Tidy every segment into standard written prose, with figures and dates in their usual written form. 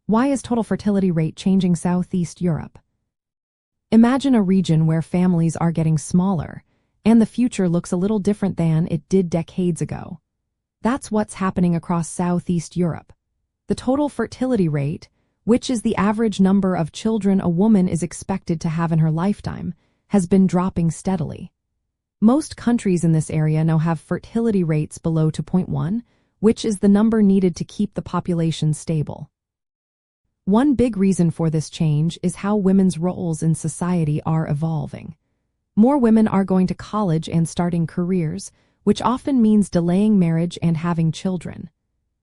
Why is total fertility rate changing Southeast Europe? Imagine a region where families are getting smaller, and the future looks a little different than it did decades ago. That's what's happening across Southeast Europe. The total fertility rate, which is the average number of children a woman is expected to have in her lifetime, has been dropping steadily. Most countries in this area now have fertility rates below 2.1, which is the number needed to keep the population stable. One big reason for this change is how women's roles in society are evolving. More women are going to college and starting careers, which often means delaying marriage and having children.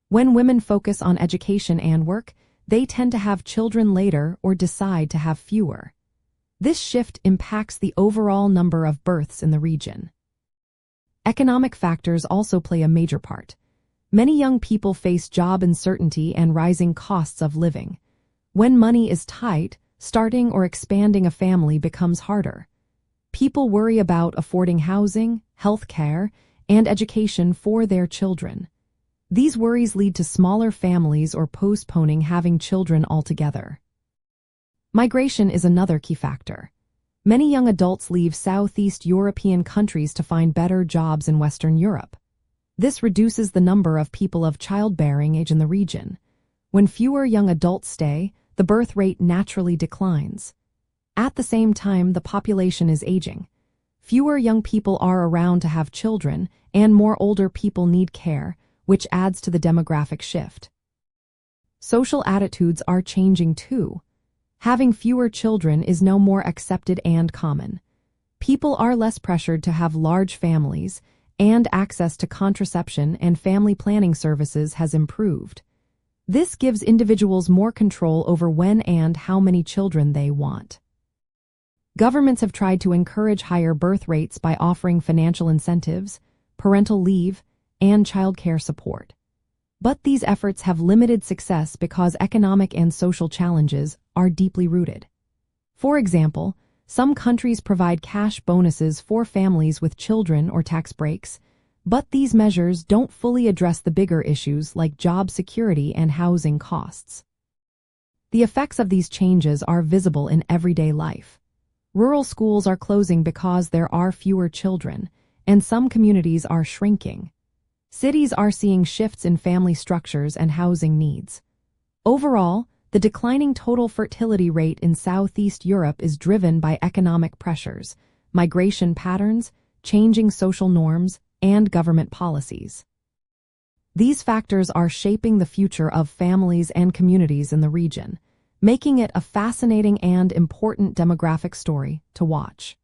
When women focus on education and work, they tend to have children later or decide to have fewer. This shift impacts the overall number of births in the region. Economic factors also play a major part. Many young people face job uncertainty and rising costs of living. When money is tight, starting or expanding a family becomes harder. People worry about affording housing, health care, and education for their children. These worries lead to smaller families or postponing having children altogether. Migration is another key factor. Many young adults leave Southeast European countries to find better jobs in Western Europe. This reduces the number of people of childbearing age in the region. When fewer young adults stay, the birth rate naturally declines. At the same time, the population is aging. Fewer young people are around to have children, and more older people need care, which adds to the demographic shift. Social attitudes are changing too. Having fewer children is now more accepted and common. People are less pressured to have large families, and access to contraception and family planning services has improved. This gives individuals more control over when and how many children they want. Governments have tried to encourage higher birth rates by offering financial incentives, parental leave, and childcare support. But these efforts have limited success because economic and social challenges are deeply rooted. For example, some countries provide cash bonuses for families with children or tax breaks, but these measures don't fully address the bigger issues like job security and housing costs. The effects of these changes are visible in everyday life. Rural schools are closing because there are fewer children, and some communities are shrinking. Cities are seeing shifts in family structures and housing needs. Overall, the declining total fertility rate in Southeast Europe is driven by economic pressures, migration patterns, changing social norms, and government policies. These factors are shaping the future of families and communities in the region, making it a fascinating and important demographic story to watch.